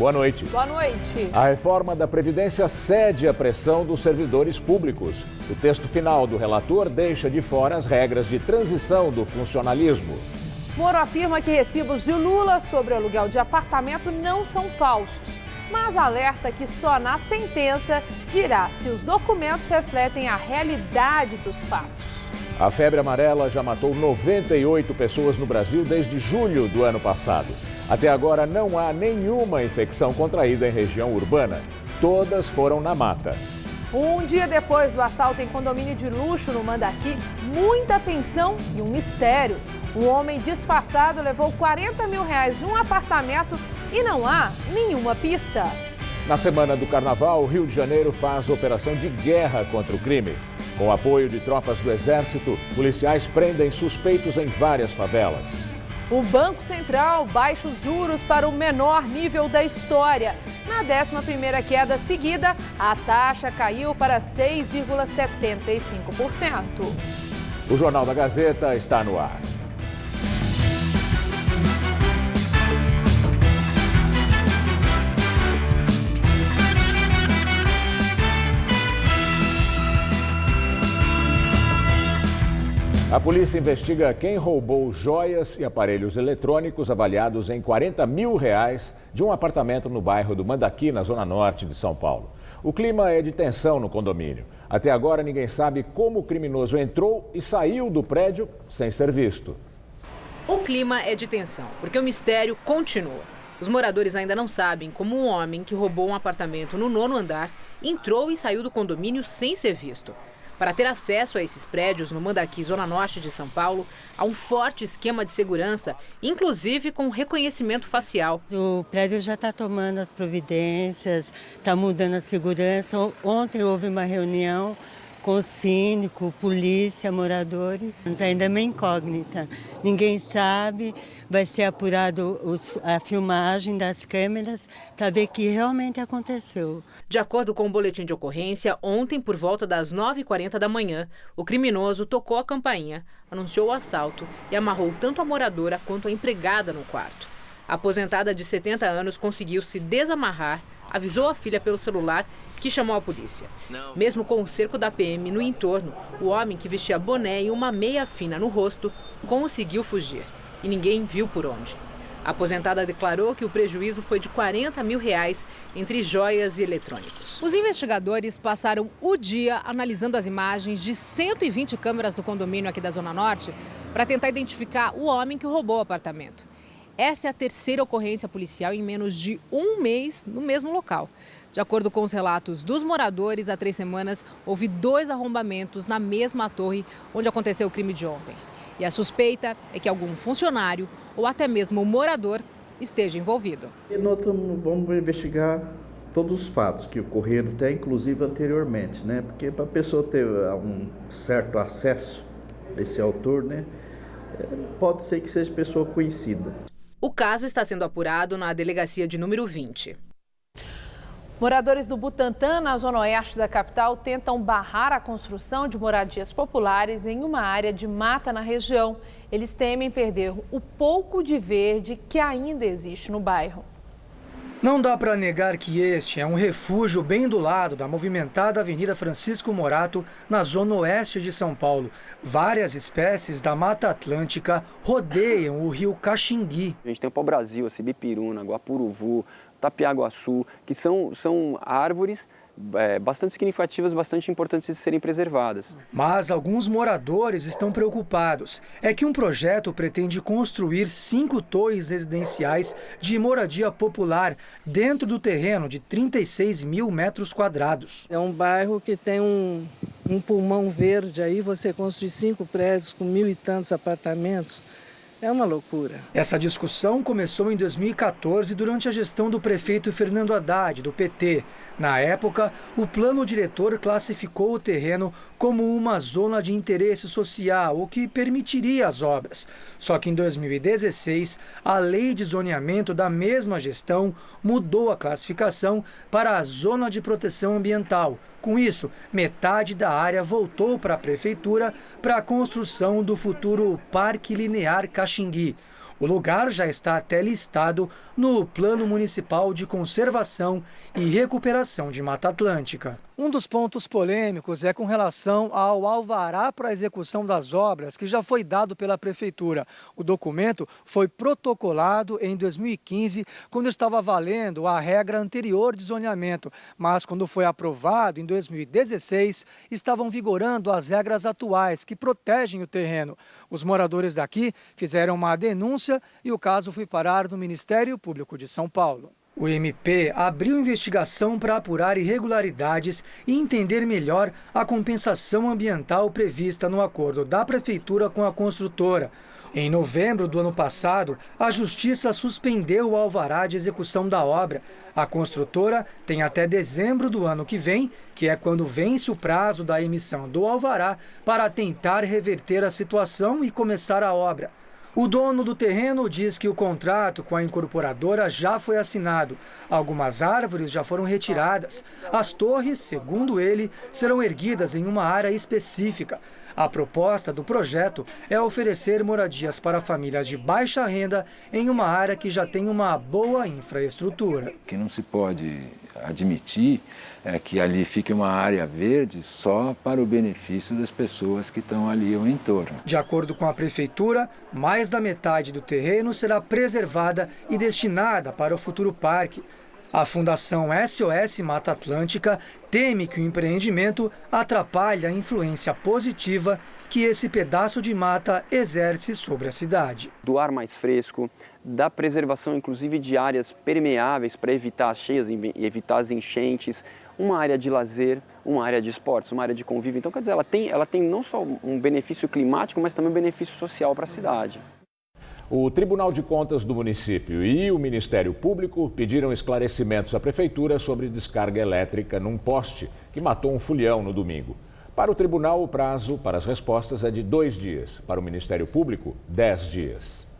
Boa noite. Boa noite. A reforma da Previdência cede à pressão dos servidores públicos. O texto final do relator deixa de fora as regras de transição do funcionalismo. Moro afirma que recibos de Lula sobre aluguel de apartamento não são falsos, mas alerta que só na sentença dirá se os documentos refletem a realidade dos fatos. A febre amarela já matou 98 pessoas no Brasil desde julho do ano passado. Até agora não há nenhuma infecção contraída em região urbana. Todas foram na mata. Um dia depois do assalto em condomínio de luxo no Mandaqui, muita tensão e um mistério. Um homem disfarçado levou R$40 mil de um apartamento e não há nenhuma pista. Na semana do Carnaval, o Rio de Janeiro faz operação de guerra contra o crime. Com o apoio de tropas do Exército, policiais prendem suspeitos em várias favelas. O Banco Central baixa os juros para o menor nível da história. Na 11ª queda seguida, a taxa caiu para 6,75%. O Jornal da Gazeta está no ar. A polícia investiga quem roubou joias e aparelhos eletrônicos avaliados em R$40 mil de um apartamento no bairro do Mandaqui, na zona norte de São Paulo. O clima é de tensão no condomínio. Até agora ninguém sabe como o criminoso entrou e saiu do prédio sem ser visto. O clima é de tensão, porque o mistério continua. Os moradores ainda não sabem como um homem que roubou um apartamento no 9º andar entrou e saiu do condomínio sem ser visto. Para ter acesso a esses prédios no Mandaqui, zona norte de São Paulo, há um forte esquema de segurança, inclusive com reconhecimento facial. O prédio já está tomando as providências, está mudando a segurança. Ontem houve uma reunião com o síndico, polícia, moradores. Mas ainda é uma incógnita. Ninguém sabe, vai ser apurado a filmagem das câmeras para ver o que realmente aconteceu. De acordo com o boletim de ocorrência, ontem, por volta das 9h40 da manhã, o criminoso tocou a campainha, anunciou o assalto e amarrou tanto a moradora quanto a empregada no quarto. A aposentada de 70 anos conseguiu se desamarrar, avisou a filha pelo celular, que chamou a polícia. Mesmo com o cerco da PM no entorno, o homem, que vestia boné e uma meia fina no rosto, conseguiu fugir. E ninguém viu por onde. A aposentada declarou que o prejuízo foi de R$40 mil entre joias e eletrônicos. Os investigadores passaram o dia analisando as imagens de 120 câmeras do condomínio aqui da Zona Norte para tentar identificar o homem que roubou o apartamento. Essa é a terceira ocorrência policial em menos de um mês no mesmo local. De acordo com os relatos dos moradores, há 3 semanas houve 2 arrombamentos na mesma torre onde aconteceu o crime de ontem. E a suspeita é que algum funcionário ou até mesmo o morador esteja envolvido. E nós vamos investigar todos os fatos que ocorreram, até inclusive anteriormente, né? Porque para a pessoa ter um certo acesso a esse autor, né? Pode ser que seja pessoa conhecida. O caso está sendo apurado na delegacia de número 20. Moradores do Butantã, na zona oeste da capital, tentam barrar a construção de moradias populares em uma área de mata na região. Eles temem perder o pouco de verde que ainda existe no bairro. Não dá para negar que este é um refúgio bem do lado da movimentada Avenida Francisco Morato, na zona oeste de São Paulo. Várias espécies da Mata Atlântica rodeiam o rio Caxingui. A gente tem o pau-brasil, a cibipiruna, guapuruvu, tapiaguaçu, que são árvores bastante significativas, bastante importantes de serem preservadas. Mas alguns moradores estão preocupados. É que um projeto pretende construir 5 torres residenciais de moradia popular dentro do terreno de 36 mil metros quadrados. É um bairro que tem um pulmão verde, aí você construir 5 prédios com 1.000 e tantos apartamentos. É uma loucura. Essa discussão começou em 2014 durante a gestão do prefeito Fernando Haddad, do PT. Na época, o plano diretor classificou o terreno como uma zona de interesse social, o que permitiria as obras. Só que em 2016, a lei de zoneamento da mesma gestão mudou a classificação para a zona de proteção ambiental. Com isso, metade da área voltou para a prefeitura para a construção do futuro Parque Linear Caxingui. O lugar já está até listado no Plano Municipal de Conservação e Recuperação de Mata Atlântica. Um dos pontos polêmicos é com relação ao alvará para a execução das obras, que já foi dado pela Prefeitura. O documento foi protocolado em 2015, quando estava valendo a regra anterior de zoneamento, mas quando foi aprovado em 2016, estavam vigorando as regras atuais que protegem o terreno. Os moradores daqui fizeram uma denúncia e o caso foi parar no Ministério Público de São Paulo. O MP abriu investigação para apurar irregularidades e entender melhor a compensação ambiental prevista no acordo da Prefeitura com a construtora. Em novembro do ano passado, a Justiça suspendeu o alvará de execução da obra. A construtora tem até dezembro do ano que vem, que é quando vence o prazo da emissão do alvará, para tentar reverter a situação e começar a obra. O dono do terreno diz que o contrato com a incorporadora já foi assinado. Algumas árvores já foram retiradas. As torres, segundo ele, serão erguidas em uma área específica. A proposta do projeto é oferecer moradias para famílias de baixa renda em uma área que já tem uma boa infraestrutura. O que não se pode admitir é que ali fique uma área verde só para o benefício das pessoas que estão ali ao entorno. De acordo com a Prefeitura, mais da metade do terreno será preservada e destinada para o futuro parque. A Fundação SOS Mata Atlântica teme que o empreendimento atrapalhe a influência positiva que esse pedaço de mata exerce sobre a cidade. Do ar mais fresco, da preservação inclusive de áreas permeáveis para evitar as cheias e evitar as enchentes, uma área de lazer, uma área de esportes, uma área de convívio. Então, quer dizer, ela tem não só um benefício climático, mas também um benefício social para a cidade. O Tribunal de Contas do município e o Ministério Público pediram esclarecimentos à Prefeitura sobre descarga elétrica num poste que matou um folião no domingo. Para o tribunal, o prazo para as respostas é de 2 dias. Para o Ministério Público, 10 dias.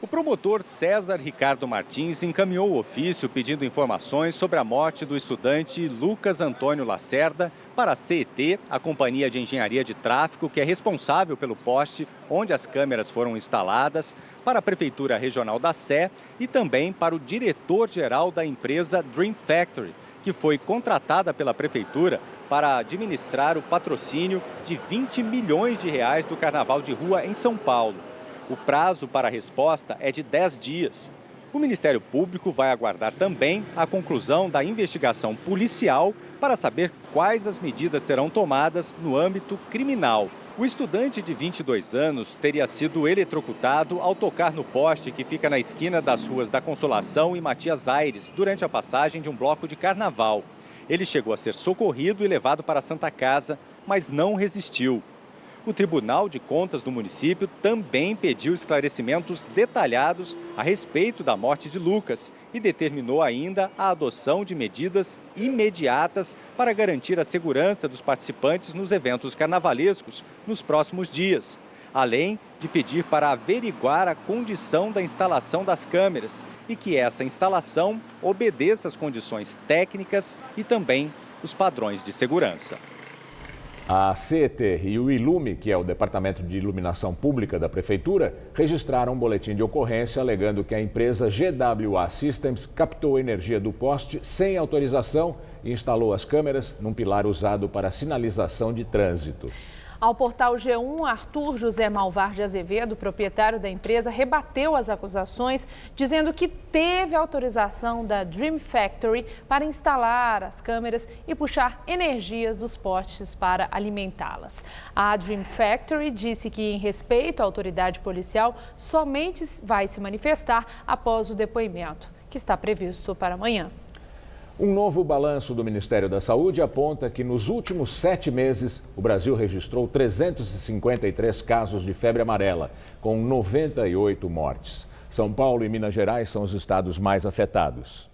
O promotor César Ricardo Martins encaminhou o ofício pedindo informações sobre a morte do estudante Lucas Antônio Lacerda para a CET, a Companhia de Engenharia de Tráfego, que é responsável pelo poste onde as câmeras foram instaladas, para a Prefeitura Regional da Sé e também para o diretor-geral da empresa Dream Factory, que foi contratada pela Prefeitura para administrar o patrocínio de 20 milhões de reais do Carnaval de Rua em São Paulo. O prazo para a resposta é de 10 dias. O Ministério Público vai aguardar também a conclusão da investigação policial para saber quais as medidas serão tomadas no âmbito criminal. O estudante de 22 anos teria sido eletrocutado ao tocar no poste que fica na esquina das ruas da Consolação e Matias Aires durante a passagem de um bloco de carnaval. Ele chegou a ser socorrido e levado para a Santa Casa, mas não resistiu. O Tribunal de Contas do município também pediu esclarecimentos detalhados a respeito da morte de Lucas e determinou ainda a adoção de medidas imediatas para garantir a segurança dos participantes nos eventos carnavalescos nos próximos dias, além de pedir para averiguar a condição da instalação das câmeras e que essa instalação obedeça às condições técnicas e também os padrões de segurança. A CET e o Ilume, que é o Departamento de Iluminação Pública da Prefeitura, registraram um boletim de ocorrência alegando que a empresa GWA Systems captou energia do poste sem autorização e instalou as câmeras num pilar usado para sinalização de trânsito. Ao portal G1, Arthur José Malvar de Azevedo, proprietário da empresa, rebateu as acusações, dizendo que teve autorização da Dream Factory para instalar as câmeras e puxar energias dos postes para alimentá-las. A Dream Factory disse que, em respeito à autoridade policial, somente vai se manifestar após o depoimento, que está previsto para amanhã. Um novo balanço do Ministério da Saúde aponta que nos últimos 7 meses o Brasil registrou 353 casos de febre amarela, com 98 mortes. São Paulo e Minas Gerais são os estados mais afetados.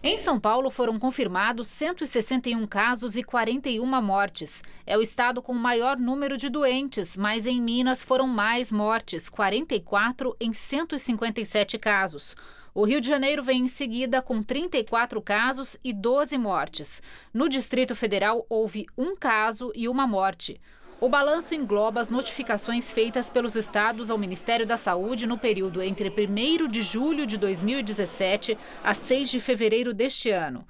Em São Paulo foram confirmados 161 casos e 41 mortes. É o estado com o maior número de doentes, mas em Minas foram mais mortes, 44 em 157 casos. O Rio de Janeiro vem em seguida com 34 casos e 12 mortes. No Distrito Federal houve um caso e uma morte. O balanço engloba as notificações feitas pelos estados ao Ministério da Saúde no período entre 1º de julho de 2017 a 6 de fevereiro deste ano.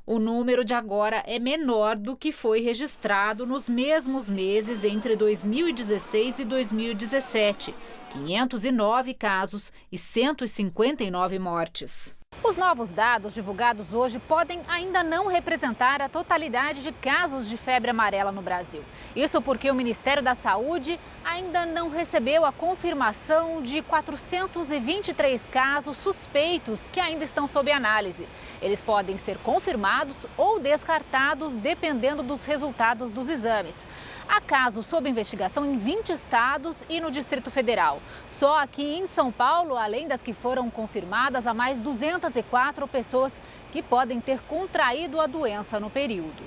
O número de agora é menor do que foi registrado nos mesmos meses entre 2016 e 2017, 509 casos e 159 mortes. Os novos dados divulgados hoje podem ainda não representar a totalidade de casos de febre amarela no Brasil. Isso porque o Ministério da Saúde ainda não recebeu a confirmação de 423 casos suspeitos que ainda estão sob análise. Eles podem ser confirmados ou descartados dependendo dos resultados dos exames. Há casos sob investigação em 20 estados e no Distrito Federal. Só aqui em São Paulo, além das que foram confirmadas, há mais 204 pessoas que podem ter contraído a doença no período.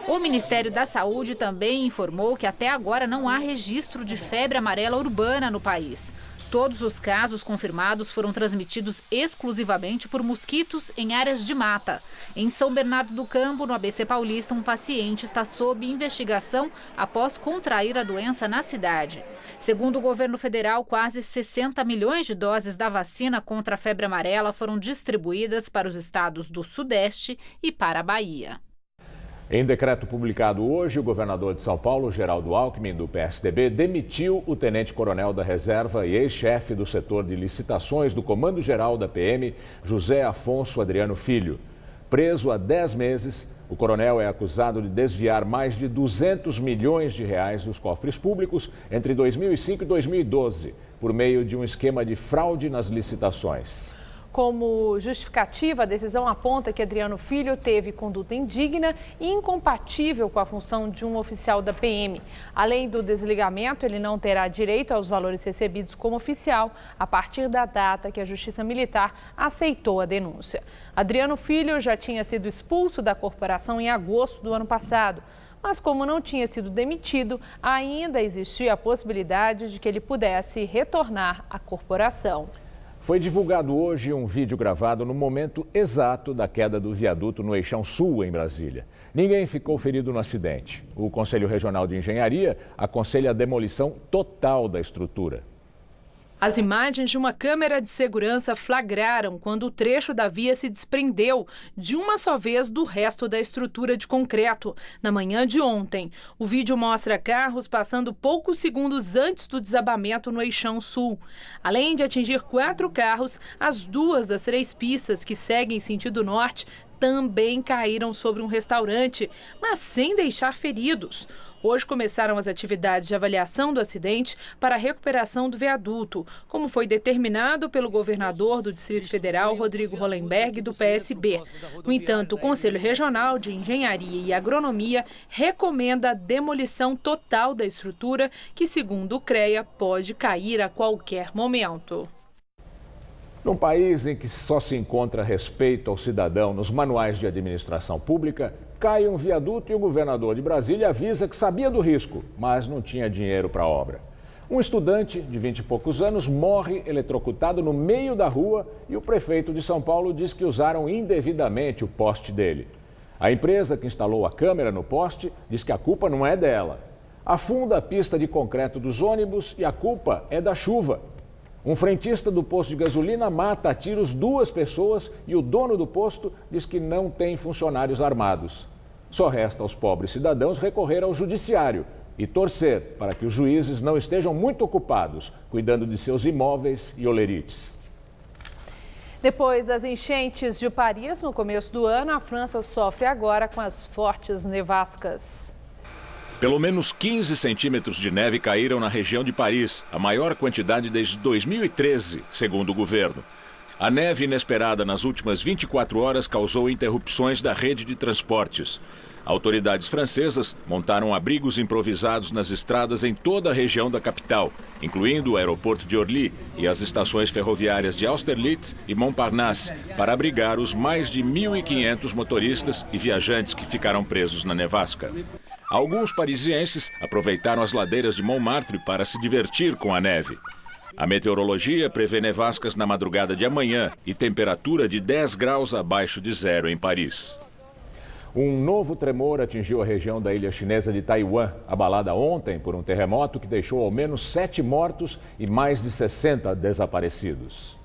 O Ministério da Saúde também informou que até agora não há registro de febre amarela urbana no país. Todos os casos confirmados foram transmitidos exclusivamente por mosquitos em áreas de mata. Em São Bernardo do Campo, no ABC Paulista, um paciente está sob investigação após contrair a doença na cidade. Segundo o governo federal, quase 60 milhões de doses da vacina contra a febre amarela foram distribuídas para os estados do Sudeste e para a Bahia. Em decreto publicado hoje, o governador de São Paulo, Geraldo Alckmin, do PSDB, demitiu o tenente-coronel da reserva e ex-chefe do setor de licitações do Comando-Geral da PM, José Afonso Adriano Filho. Preso há 10 meses, o coronel é acusado de desviar mais de 200 milhões de reais dos cofres públicos entre 2005 e 2012, por meio de um esquema de fraude nas licitações. Como justificativa, a decisão aponta que Adriano Filho teve conduta indigna e incompatível com a função de um oficial da PM. Além do desligamento, ele não terá direito aos valores recebidos como oficial a partir da data que a Justiça Militar aceitou a denúncia. Adriano Filho já tinha sido expulso da corporação em agosto do ano passado. Mas como não tinha sido demitido, ainda existia a possibilidade de que ele pudesse retornar à corporação. Foi divulgado hoje um vídeo gravado no momento exato da queda do viaduto no Eixão Sul, em Brasília. Ninguém ficou ferido no acidente. O Conselho Regional de Engenharia aconselha a demolição total da estrutura. As imagens de uma câmera de segurança flagraram quando o trecho da via se desprendeu de uma só vez do resto da estrutura de concreto, na manhã de ontem. O vídeo mostra carros passando poucos segundos antes do desabamento no Eixão Sul. Além de atingir 4 carros, as 2 das 3 pistas que seguem sentido norte também caíram sobre um restaurante, mas sem deixar feridos. Hoje começaram as atividades de avaliação do acidente para a recuperação do viaduto, como foi determinado pelo governador do Distrito Federal, Rodrigo Hollenberg, do PSB. No entanto, o Conselho Regional de Engenharia e Agronomia recomenda a demolição total da estrutura, que, segundo o CREA, pode cair a qualquer momento. Num país em que só se encontra respeito ao cidadão nos manuais de administração pública, cai um viaduto e o governador de Brasília avisa que sabia do risco, mas não tinha dinheiro para a obra. Um estudante de 20 e poucos anos morre eletrocutado no meio da rua e o prefeito de São Paulo diz que usaram indevidamente o poste dele. A empresa que instalou a câmera no poste diz que a culpa não é dela. Afunda a pista de concreto dos ônibus e a culpa é da chuva. Um frentista do posto de gasolina mata a tiros 2 pessoas e o dono do posto diz que não tem funcionários armados. Só resta aos pobres cidadãos recorrer ao judiciário e torcer para que os juízes não estejam muito ocupados cuidando de seus imóveis e olerites. Depois das enchentes de Paris no começo do ano, a França sofre agora com as fortes nevascas. Pelo menos 15 centímetros de neve caíram na região de Paris, a maior quantidade desde 2013, segundo o governo. A neve inesperada nas últimas 24 horas causou interrupções da rede de transportes. Autoridades francesas montaram abrigos improvisados nas estradas em toda a região da capital, incluindo o aeroporto de Orly e as estações ferroviárias de Austerlitz e Montparnasse, para abrigar os mais de 1.500 motoristas e viajantes que ficaram presos na nevasca. Alguns parisienses aproveitaram as ladeiras de Montmartre para se divertir com a neve. A meteorologia prevê nevascas na madrugada de amanhã e temperatura de 10 graus abaixo de zero em Paris. Um novo tremor atingiu a região da ilha chinesa de Taiwan, abalada ontem por um terremoto que deixou ao menos 7 mortos e mais de 60 desaparecidos.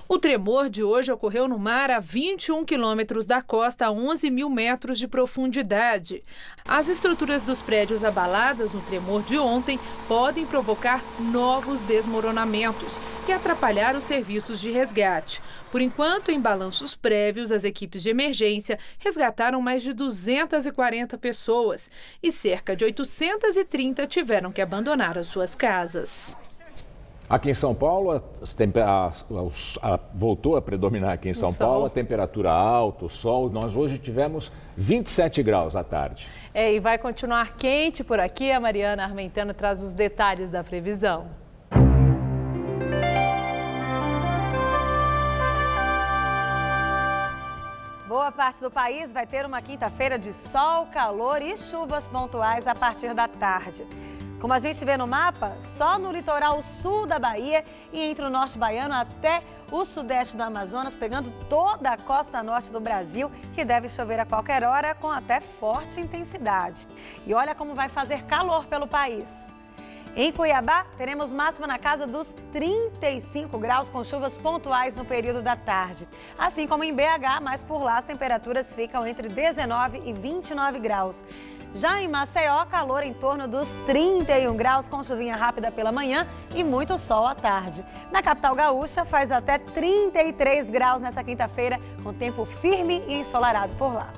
O tremor de hoje ocorreu no mar a 21 quilômetros da costa, a 11 mil metros de profundidade. As estruturas dos prédios abaladas no tremor de ontem podem provocar novos desmoronamentos, que atrapalharam os serviços de resgate. Por enquanto, em balanços prévios, as equipes de emergência resgataram mais de 240 pessoas e cerca de 830 tiveram que abandonar as suas casas. Aqui em São Paulo, voltou a predominar aqui em São Paulo a temperatura alta, o sol. Nós hoje tivemos 27 graus à tarde. E vai continuar quente por aqui. A Mariana Armentano traz os detalhes da previsão. Boa parte do país vai ter uma quinta-feira de sol, calor e chuvas pontuais a partir da tarde. Como a gente vê no mapa, só no litoral sul da Bahia e entre o norte baiano até o sudeste do Amazonas, pegando toda a costa norte do Brasil, que deve chover a qualquer hora com até forte intensidade. E olha como vai fazer calor pelo país. Em Cuiabá, teremos máxima na casa dos 35 graus com chuvas pontuais no período da tarde. Assim como em BH, mas por lá as temperaturas ficam entre 19 e 29 graus. Já em Maceió, calor em torno dos 31 graus com chuvinha rápida pela manhã e muito sol à tarde. Na capital gaúcha, faz até 33 graus nessa quinta-feira, com tempo firme e ensolarado por lá.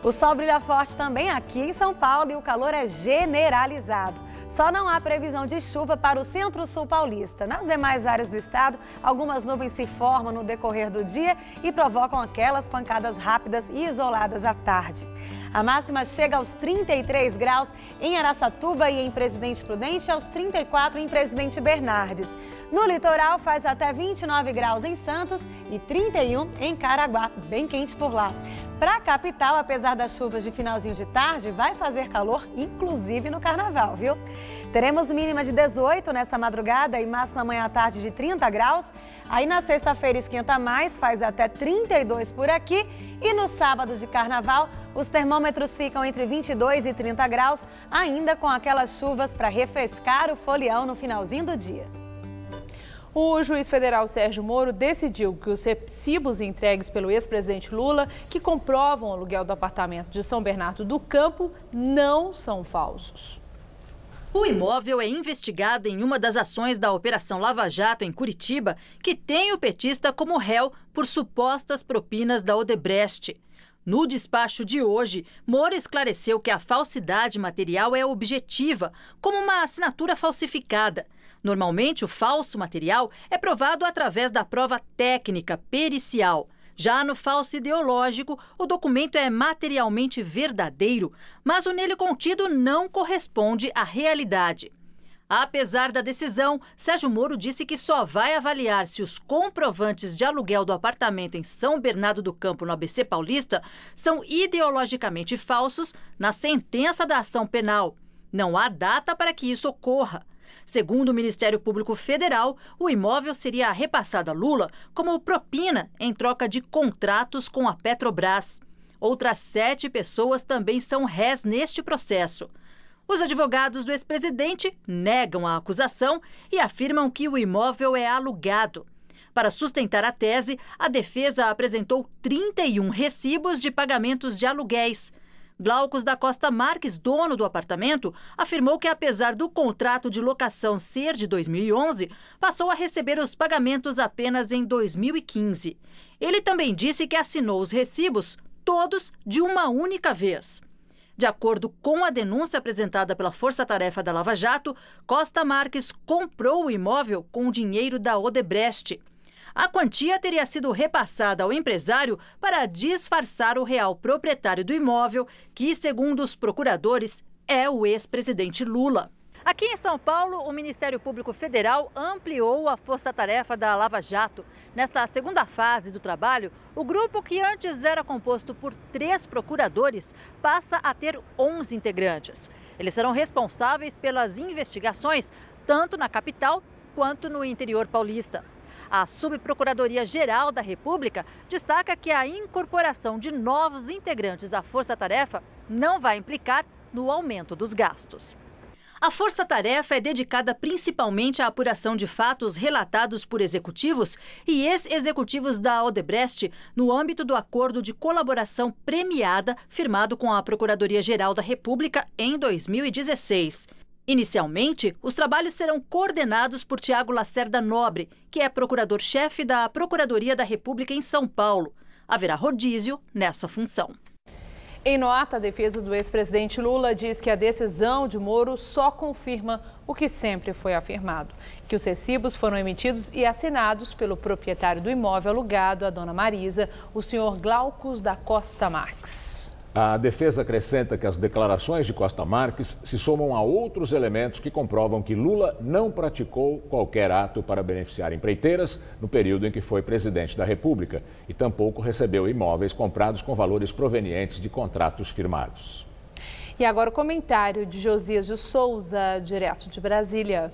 O sol brilha forte também aqui em São Paulo e o calor é generalizado. Só não há previsão de chuva para o centro-sul paulista. Nas demais áreas do estado, algumas nuvens se formam no decorrer do dia e provocam aquelas pancadas rápidas e isoladas à tarde. A máxima chega aos 33 graus em Araçatuba e em Presidente Prudente, aos 34 em Presidente Bernardes. No litoral faz até 29 graus em Santos e 31 em Caraguá, bem quente por lá. Para a capital, apesar das chuvas de finalzinho de tarde, vai fazer calor, inclusive no carnaval, viu? Teremos mínima de 18 nessa madrugada e máxima amanhã à tarde de 30 graus. Aí na sexta-feira esquenta mais, faz até 32 por aqui. E no sábado de carnaval, os termômetros ficam entre 22 e 30 graus, ainda com aquelas chuvas para refrescar o folião no finalzinho do dia. O juiz federal Sérgio Moro decidiu que os recibos entregues pelo ex-presidente Lula, que comprovam o aluguel do apartamento de São Bernardo do Campo, não são falsos. O imóvel é investigado em uma das ações da Operação Lava Jato em Curitiba, que tem o petista como réu por supostas propinas da Odebrecht. No despacho de hoje, Moro esclareceu que a falsidade material é objetiva, como uma assinatura falsificada. Normalmente, o falso material é provado através da prova técnica pericial. Já no falso ideológico, o documento é materialmente verdadeiro, mas o nele contido não corresponde à realidade. Apesar da decisão, Sérgio Moro disse que só vai avaliar se os comprovantes de aluguel do apartamento em São Bernardo do Campo, no ABC Paulista, são ideologicamente falsos na sentença da ação penal. Não há data para que isso ocorra. Segundo o Ministério Público Federal, o imóvel seria repassado a Lula como propina em troca de contratos com a Petrobras. Outras 7 pessoas também são réis neste processo. Os advogados do ex-presidente negam a acusação e afirmam que o imóvel é alugado. Para sustentar a tese, a defesa apresentou 31 recibos de pagamentos de aluguéis. Glaucus da Costa Marques, dono do apartamento, afirmou que, apesar do contrato de locação ser de 2011, passou a receber os pagamentos apenas em 2015. Ele também disse que assinou os recibos, todos de uma única vez. De acordo com a denúncia apresentada pela Força Tarefa da Lava Jato, Costa Marques comprou o imóvel com o dinheiro da Odebrecht. A quantia teria sido repassada ao empresário para disfarçar o real proprietário do imóvel, que, segundo os procuradores, é o ex-presidente Lula. Aqui em São Paulo, o Ministério Público Federal ampliou a força-tarefa da Lava Jato. Nesta segunda fase do trabalho, o grupo, que antes era composto por 3 procuradores, passa a ter 11 integrantes. Eles serão responsáveis pelas investigações, tanto na capital quanto no interior paulista. A Subprocuradoria-Geral da República destaca que a incorporação de novos integrantes à Força-Tarefa não vai implicar no aumento dos gastos. A Força-Tarefa é dedicada principalmente à apuração de fatos relatados por executivos e ex-executivos da Odebrecht no âmbito do acordo de colaboração premiada firmado com a Procuradoria-Geral da República em 2016. Inicialmente, os trabalhos serão coordenados por Tiago Lacerda Nobre, que é procurador-chefe da Procuradoria da República em São Paulo. Haverá rodízio nessa função. Em nota, a defesa do ex-presidente Lula diz que a decisão de Moro só confirma o que sempre foi afirmado, que os recibos foram emitidos e assinados pelo proprietário do imóvel alugado à dona Marisa, o senhor Glaucus da Costa Marques. A defesa acrescenta que as declarações de Costa Marques se somam a outros elementos que comprovam que Lula não praticou qualquer ato para beneficiar empreiteiras no período em que foi presidente da República e tampouco recebeu imóveis comprados com valores provenientes de contratos firmados. E agora o comentário de Josias de Souza, direto de Brasília.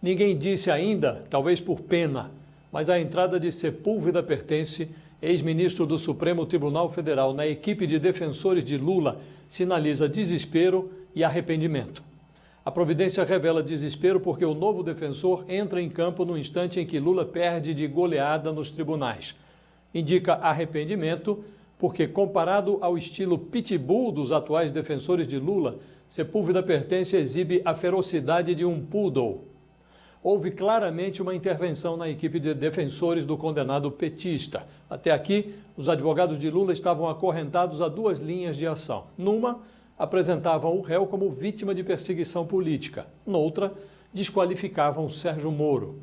Ninguém disse ainda, talvez por pena, mas a entrada de Sepúlveda Pertence, ex-ministro do Supremo Tribunal Federal, na equipe de defensores de Lula, sinaliza desespero e arrependimento. A providência revela desespero porque o novo defensor entra em campo no instante em que Lula perde de goleada nos tribunais. Indica arrependimento porque, comparado ao estilo pitbull dos atuais defensores de Lula, Sepúlveda Pertence exibe a ferocidade de um poodle. Houve claramente uma intervenção na equipe de defensores do condenado petista. Até aqui, os advogados de Lula estavam acorrentados a duas linhas de ação. Numa, apresentavam o réu como vítima de perseguição política. Noutra, desqualificavam Sérgio Moro.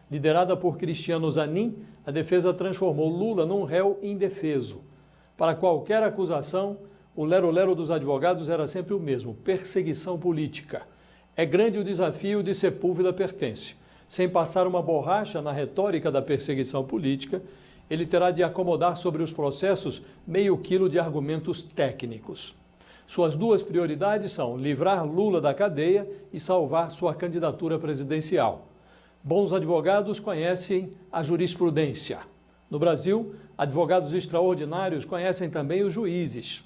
Liderada por Cristiano Zanin, a defesa transformou Lula num réu indefeso. Para qualquer acusação, o lero-lero dos advogados era sempre o mesmo: perseguição política. É grande o desafio de Sepúlveda Pertence. Sem passar uma borracha na retórica da perseguição política, ele terá de acomodar sobre os processos meio quilo de argumentos técnicos. Suas duas prioridades são livrar Lula da cadeia e salvar sua candidatura presidencial. Bons advogados conhecem a jurisprudência. No Brasil, advogados extraordinários conhecem também os juízes.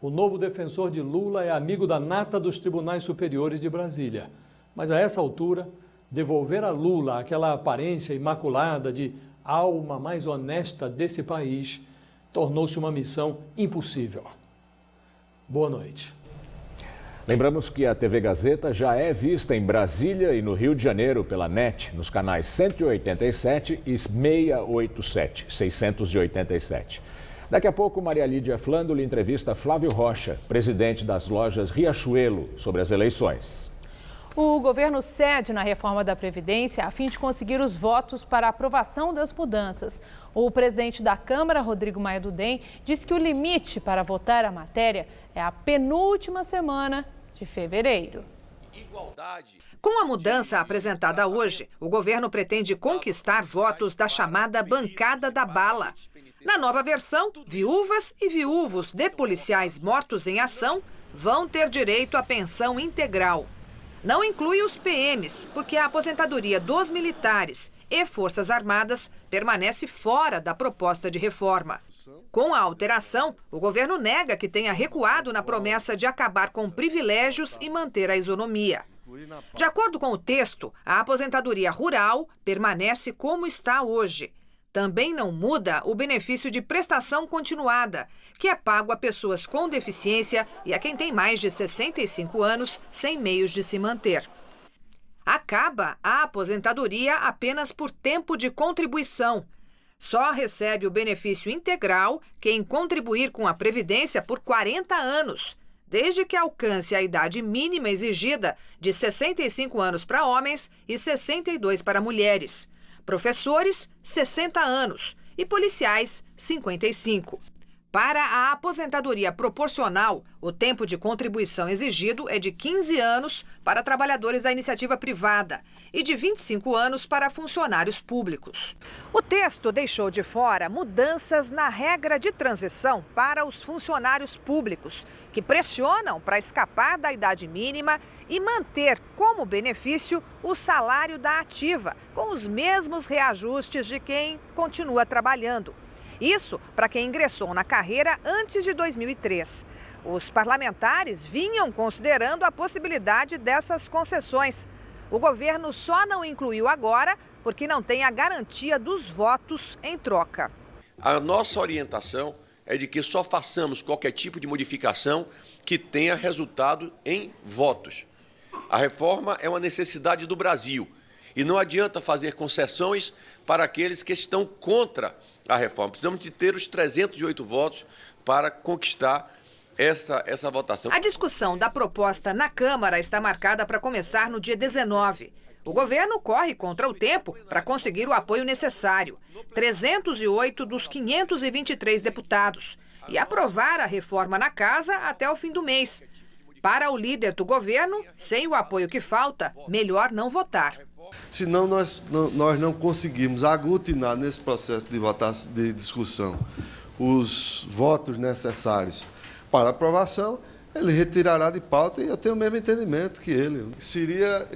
O novo defensor de Lula é amigo da nata dos tribunais superiores de Brasília. Mas a essa altura, devolver a Lula aquela aparência imaculada de alma mais honesta desse país tornou-se uma missão impossível. Boa noite. Lembramos que a TV Gazeta já é vista em Brasília e no Rio de Janeiro pela NET, nos canais 187 e 687. Daqui a pouco, Maria Lídia Flandoli entrevista Flávio Rocha, presidente das lojas Riachuelo, sobre as eleições. O governo cede na reforma da Previdência a fim de conseguir os votos para a aprovação das mudanças. O presidente da Câmara, Rodrigo Maia do DEM, disse que o limite para votar a matéria é a penúltima semana de fevereiro. Com a mudança apresentada hoje, o governo pretende conquistar votos da chamada bancada da bala. Na nova versão, viúvas e viúvos de policiais mortos em ação vão ter direito à pensão integral. Não inclui os PMs, porque a aposentadoria dos militares e Forças Armadas permanece fora da proposta de reforma. Com a alteração, o governo nega que tenha recuado na promessa de acabar com privilégios e manter a isonomia. De acordo com o texto, a aposentadoria rural permanece como está hoje. Também não muda o benefício de prestação continuada, que é pago a pessoas com deficiência e a quem tem mais de 65 anos sem meios de se manter. Acaba a aposentadoria apenas por tempo de contribuição. Só recebe o benefício integral quem contribuir com a Previdência por 40 anos, desde que alcance a idade mínima exigida de 65 anos para homens e 62 para mulheres. Professores, 60 anos e policiais, 55. Para a aposentadoria proporcional, o tempo de contribuição exigido é de 15 anos para trabalhadores da iniciativa privada e de 25 anos para funcionários públicos. O texto deixou de fora mudanças na regra de transição para os funcionários públicos, que pressionam para escapar da idade mínima e manter como benefício o salário da ativa, com os mesmos reajustes de quem continua trabalhando. Isso para quem ingressou na carreira antes de 2003. Os parlamentares vinham considerando a possibilidade dessas concessões. O governo só não incluiu agora porque não tem a garantia dos votos em troca. A nossa orientação é de que só façamos qualquer tipo de modificação que tenha resultado em votos. A reforma é uma necessidade do Brasil e não adianta fazer concessões para aqueles que estão contra a reforma. Precisamos de ter os 308 votos para conquistar essa votação. A discussão da proposta na Câmara está marcada para começar no dia 19. O governo corre contra o tempo para conseguir o apoio necessário, 308 dos 523 deputados, e aprovar a reforma na casa até o fim do mês. Para o líder do governo, sem o apoio que falta, melhor não votar. Senão nós não conseguimos aglutinar nesse processo de discussão os votos necessários para aprovação, ele retirará de pauta e eu tenho o mesmo entendimento que ele. Seria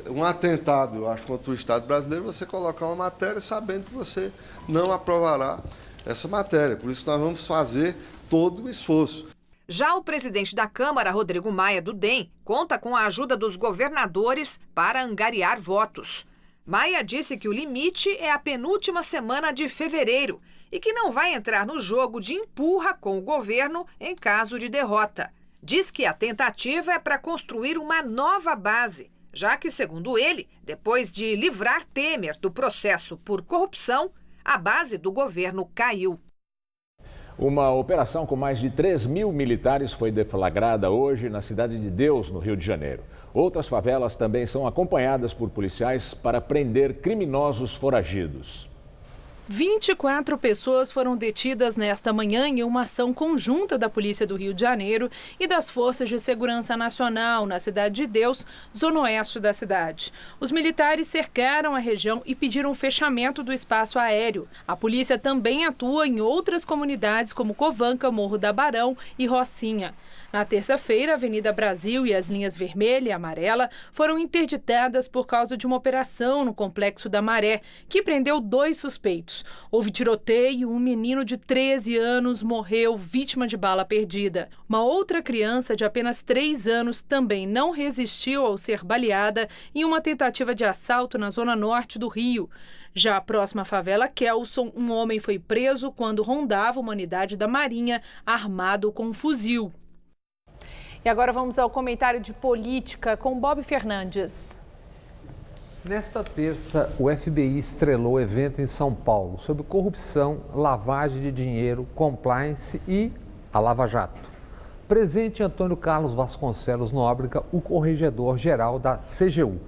um atentado, eu acho, contra o Estado brasileiro você colocar uma matéria sabendo que você não aprovará essa matéria. Por isso nós vamos fazer todo o esforço. Já o presidente da Câmara, Rodrigo Maia, do DEM, conta com a ajuda dos governadores para angariar votos. Maia disse que o limite é a penúltima semana de fevereiro e que não vai entrar no jogo de empurra com o governo em caso de derrota. Diz que a tentativa é para construir uma nova base, já que, segundo ele, depois de livrar Temer do processo por corrupção, a base do governo caiu. Uma operação com mais de 3 mil militares foi deflagrada hoje na Cidade de Deus, no Rio de Janeiro. Outras favelas também são acompanhadas por policiais para prender criminosos foragidos. 24 pessoas foram detidas nesta manhã em uma ação conjunta da Polícia do Rio de Janeiro e das Forças de Segurança Nacional na Cidade de Deus, zona oeste da cidade. Os militares cercaram a região e pediram o fechamento do espaço aéreo. A polícia também atua em outras comunidades como Covanca, Morro da Barão e Rocinha. Na terça-feira, a Avenida Brasil e as linhas vermelha e amarela foram interditadas por causa de uma operação no Complexo da Maré, que prendeu 2 suspeitos. Houve tiroteio e um menino de 13 anos morreu vítima de bala perdida. Uma outra criança de apenas 3 anos também não resistiu ao ser baleada em uma tentativa de assalto na zona norte do Rio. Já a próxima favela, Kelson, um homem foi preso quando rondava uma unidade da Marinha armado com um fuzil. E agora vamos ao comentário de política com Bob Fernandes. Nesta terça, o FBI estrelou evento em São Paulo sobre corrupção, lavagem de dinheiro, compliance e a Lava Jato. Presente Antônio Carlos Vasconcelos Nóbrega, o corregedor-geral da CGU.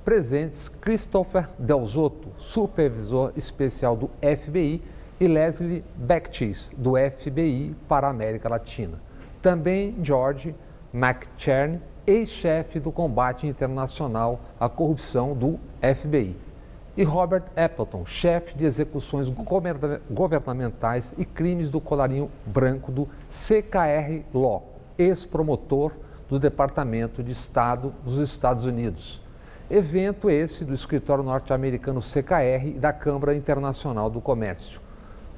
Presentes Christopher Delzotto, supervisor especial do FBI, e Leslie Bakhtis, do FBI para a América Latina. Também George McChern, ex-chefe do combate internacional à corrupção do FBI. E Robert Appleton, chefe de execuções governamentais e crimes do colarinho branco do CKR Law, ex-promotor do Departamento de Estado dos Estados Unidos. Evento esse do escritório norte-americano CKR e da Câmara Internacional do Comércio,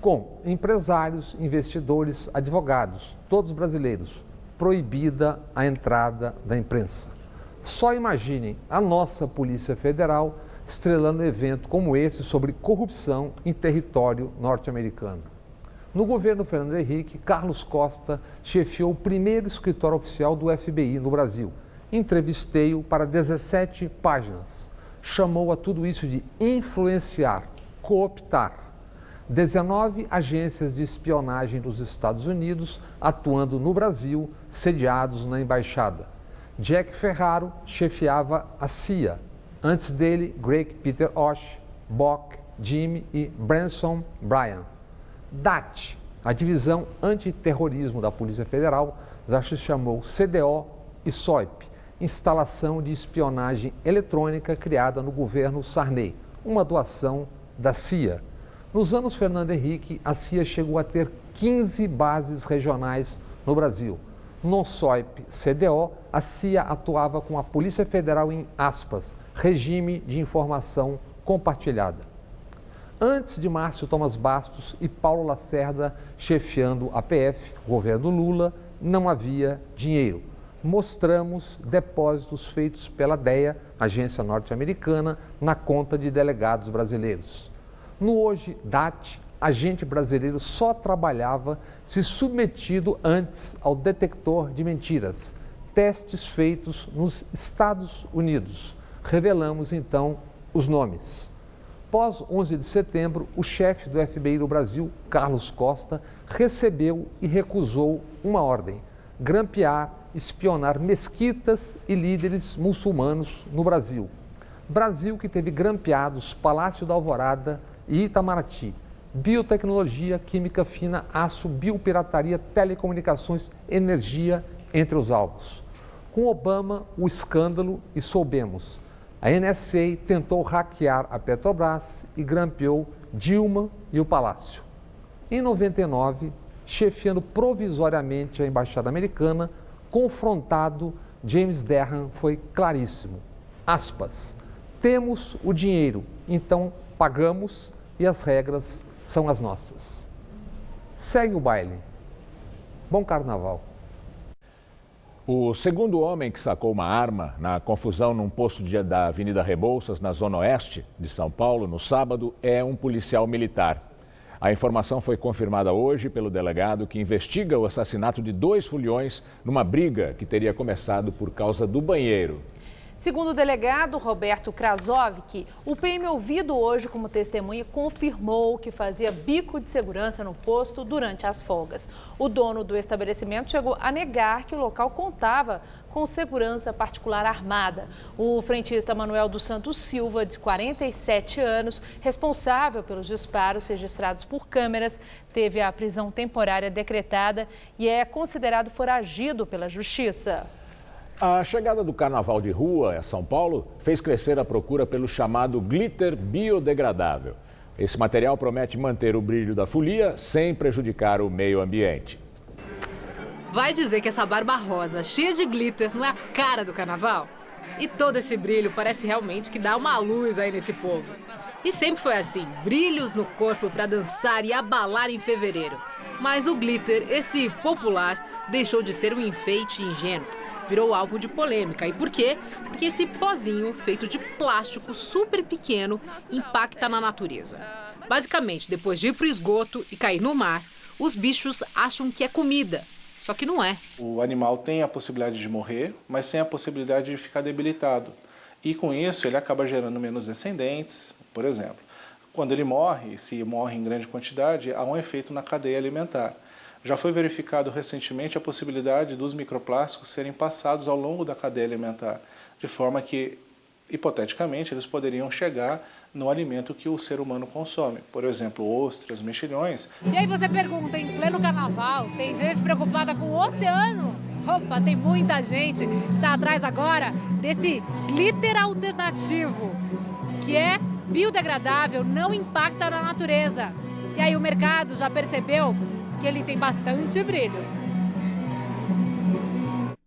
com empresários, investidores, advogados, todos brasileiros. Proibida a entrada da imprensa. Só imaginem a nossa Polícia Federal estrelando um evento como esse sobre corrupção em território norte-americano. No governo Fernando Henrique, Carlos Costa chefiou o primeiro escritório oficial do FBI no Brasil. Entrevistei-o para 17 páginas. Chamou a tudo isso de influenciar, cooptar. 19 agências de espionagem dos Estados Unidos atuando no Brasil, sediados na embaixada. Jack Ferraro chefiava a CIA. Antes dele, Greg Peter Osh, Bock, Jimmy e Branson Bryan. DAT, A Divisão Antiterrorismo da Polícia Federal já se chamou CDO e SOIP, Instalação de Espionagem Eletrônica criada no governo Sarney, uma doação da CIA. Nos anos Fernando Henrique, a CIA chegou a ter 15 bases regionais no Brasil. No SOIP-CDO, a CIA atuava com a Polícia Federal em, aspas, regime de informação compartilhada. Antes de Márcio Thomas Bastos e Paulo Lacerda chefiando a PF, governo Lula, não havia dinheiro. Mostramos depósitos feitos pela DEA, agência norte-americana, na conta de delegados brasileiros. No hoje DAT, agente brasileiro só trabalhava se submetido antes ao detector de mentiras, testes feitos nos Estados Unidos. Revelamos então os nomes. Após 11 de setembro, o chefe do FBI do Brasil, Carlos Costa, recebeu e recusou uma ordem: grampear, espionar mesquitas e líderes muçulmanos no Brasil. Brasil que teve grampeados Palácio da Alvorada e Itamaraty, biotecnologia, química fina, aço, biopirataria, telecomunicações, energia, entre os alvos. Com Obama, o escândalo e soubemos. A NSA tentou hackear a Petrobras e grampeou Dilma e o Palácio. Em 99, chefiando provisoriamente a Embaixada Americana, confrontado, James Derham foi claríssimo. Aspas, temos o dinheiro, então pagamos e as regras são as nossas. Segue o baile. Bom carnaval. O segundo homem que sacou uma arma na confusão num posto da Avenida Rebouças, na zona oeste de São Paulo, no sábado, é um policial militar. A informação foi confirmada hoje pelo delegado que investiga o assassinato de 2 foliões numa briga que teria começado por causa do banheiro. Segundo o delegado Roberto Krasovski, o PM ouvido hoje como testemunha confirmou que fazia bico de segurança no posto durante as folgas. O dono do estabelecimento chegou a negar que o local contava com segurança particular armada. O frentista Manuel dos Santos Silva, de 47 anos, responsável pelos disparos registrados por câmeras, teve a prisão temporária decretada e é considerado foragido pela Justiça. A chegada do carnaval de rua a São Paulo fez crescer a procura pelo chamado glitter biodegradável. Esse material promete manter o brilho da folia sem prejudicar o meio ambiente. Vai dizer que essa barba rosa cheia de glitter não é a cara do carnaval? E todo esse brilho parece realmente que dá uma luz aí nesse povo. E sempre foi assim, brilhos no corpo para dançar e abalar em fevereiro. Mas o glitter, esse popular, deixou de ser um enfeite ingênuo. Virou alvo de polêmica. E por quê? Porque esse pozinho, feito de plástico super pequeno, impacta na natureza. Basicamente, depois de ir para o esgoto e cair no mar, os bichos acham que é comida. Só que não é. O animal tem a possibilidade de morrer, mas sem a possibilidade de ficar debilitado. E com isso, ele acaba gerando menos descendentes, por exemplo. Quando ele morre, se morre em grande quantidade, há um efeito na cadeia alimentar. Já foi verificado recentemente a possibilidade dos microplásticos serem passados ao longo da cadeia alimentar, de forma que, hipoteticamente, eles poderiam chegar no alimento que o ser humano consome. Por exemplo, ostras, mexilhões. E aí você pergunta, em pleno carnaval, tem gente preocupada com o oceano? Opa, tem muita gente que está atrás agora desse glitter alternativo, que é biodegradável, não impacta na natureza. E aí o mercado já percebeu que ele tem bastante brilho.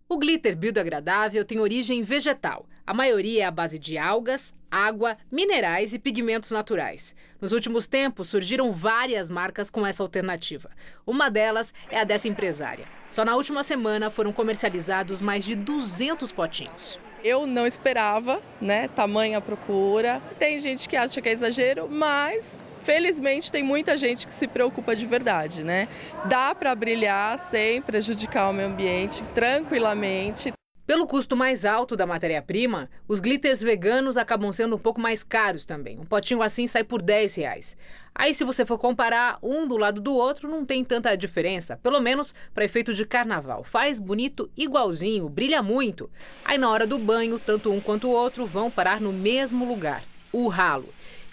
O glitter biodegradável tem origem vegetal. A maioria é à base de algas, água, minerais e pigmentos naturais. Nos últimos tempos, surgiram várias marcas com essa alternativa. Uma delas é a dessa empresária. Só na última semana foram comercializados mais de 200 potinhos. Eu não esperava, né, tamanha procura. Tem gente que acha que é exagero, mas felizmente tem muita gente que se preocupa de verdade, né? Dá para brilhar sem prejudicar o meio ambiente, tranquilamente. Pelo custo mais alto da matéria-prima, os glitters veganos acabam sendo um pouco mais caros também. Um potinho assim sai por R$10. Aí, se você for comparar um do lado do outro, não tem tanta diferença. Pelo menos para efeito de carnaval. Faz bonito igualzinho, brilha muito. Aí, na hora do banho, tanto um quanto o outro vão parar no mesmo lugar, o ralo.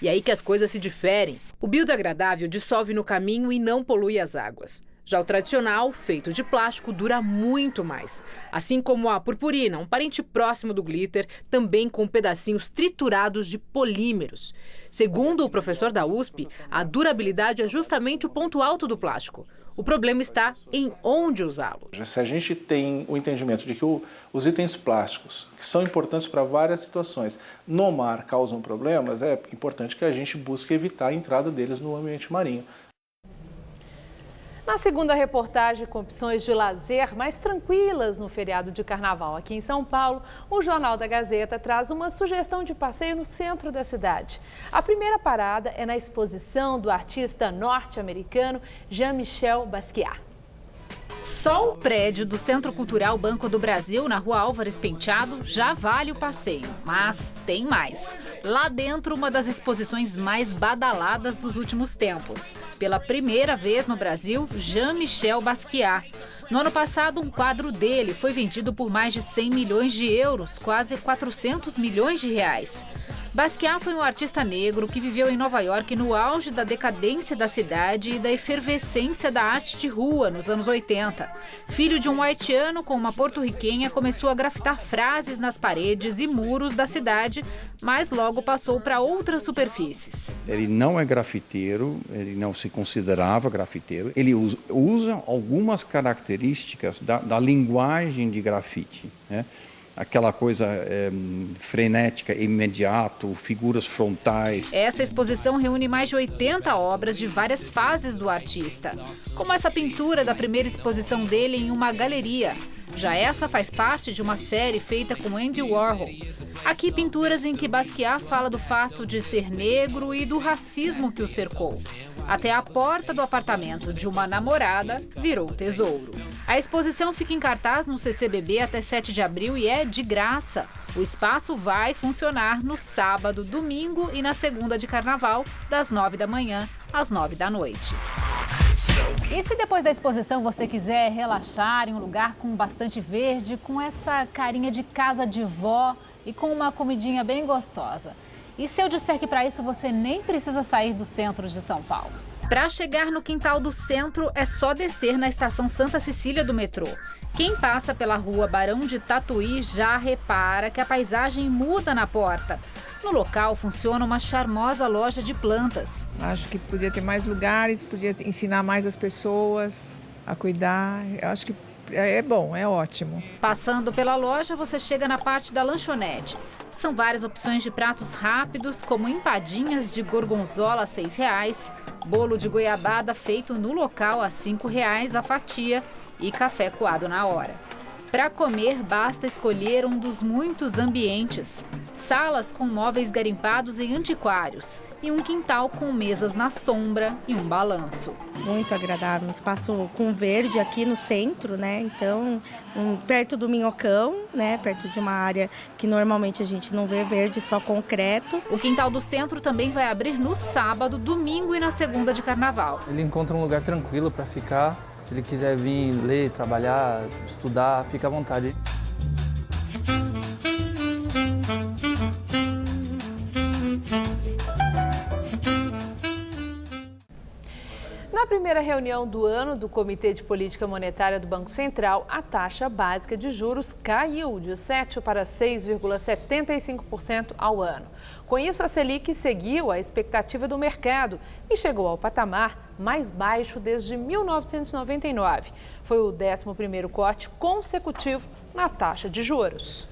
E aí que as coisas se diferem. O biodegradável dissolve no caminho e não polui as águas. Já o tradicional, feito de plástico, dura muito mais. Assim como a purpurina, um parente próximo do glitter, também com pedacinhos triturados de polímeros. Segundo o professor da USP, a durabilidade é justamente o ponto alto do plástico. O problema está em onde usá-lo. Se a gente tem o entendimento de que os itens plásticos, que são importantes para várias situações, no mar causam problemas, é importante que a gente busque evitar a entrada deles no ambiente marinho. Na segunda reportagem, com opções de lazer mais tranquilas no feriado de carnaval aqui em São Paulo, o Jornal da Gazeta traz uma sugestão de passeio no centro da cidade. A primeira parada é na exposição do artista norte-americano Jean-Michel Basquiat. Só o prédio do Centro Cultural Banco do Brasil, na Rua Álvares Penteado, já vale o passeio. Mas tem mais. Lá dentro, uma das exposições mais badaladas dos últimos tempos. Pela primeira vez no Brasil, Jean-Michel Basquiat. No ano passado, um quadro dele foi vendido por mais de 100 milhões de euros, quase 400 milhões de reais. Basquiat foi um artista negro que viveu em Nova York no auge da decadência da cidade e da efervescência da arte de rua nos anos 80. Filho de um haitiano com uma porto-riquenha, começou a grafitar frases nas paredes e muros da cidade, mas logo passou para outras superfícies. Ele não é grafiteiro, ele não se considerava grafiteiro. Ele usa algumas características da linguagem de grafite, né? Aquela coisa frenética, imediato, figuras frontais. Essa exposição reúne mais de 80 obras de várias fases do artista, como essa pintura da primeira exposição dele em uma galeria. Já essa faz parte de uma série feita com Andy Warhol. Aqui, pinturas em que Basquiat fala do fato de ser negro e do racismo que o cercou. Até a porta do apartamento de uma namorada virou tesouro. A exposição fica em cartaz no CCBB até 7 de abril e é de graça. O espaço vai funcionar no sábado, domingo e na segunda de carnaval, das 9 da manhã às 9 da noite. E se depois da exposição você quiser relaxar em um lugar com bastante verde, com essa carinha de casa de vó e com uma comidinha bem gostosa? E se eu disser que para isso você nem precisa sair do centro de São Paulo? Para chegar no quintal do centro é só descer na estação Santa Cecília do metrô. Quem passa pela rua Barão de Tatuí já repara que a paisagem muda na porta. No local funciona uma charmosa loja de plantas. Acho que podia ter mais lugares, podia ensinar mais as pessoas a cuidar. Eu acho que é bom, é ótimo. Passando pela loja, você chega na parte da lanchonete. São várias opções de pratos rápidos, como empadinhas de gorgonzola a R$ 6, bolo de goiabada feito no local a R$ 5 a fatia e café coado na hora. Para comer, basta escolher um dos muitos ambientes. Salas com móveis garimpados em antiquários e um quintal com mesas na sombra e um balanço. Muito agradável, um espaço com verde aqui no centro, né? Então, perto do Minhocão, né? Perto de uma área que normalmente a gente não vê verde, só concreto. O quintal do centro também vai abrir no sábado, domingo e na segunda de carnaval. Ele encontra um lugar tranquilo para ficar. Se ele quiser vir ler, trabalhar, estudar, fica à vontade. Na primeira reunião do ano do Comitê de Política Monetária do Banco Central, a taxa básica de juros caiu de 7% para 6,75% ao ano. Com isso, a Selic seguiu a expectativa do mercado e chegou ao patamar mais baixo desde 1999. Foi o 11º corte consecutivo na taxa de juros.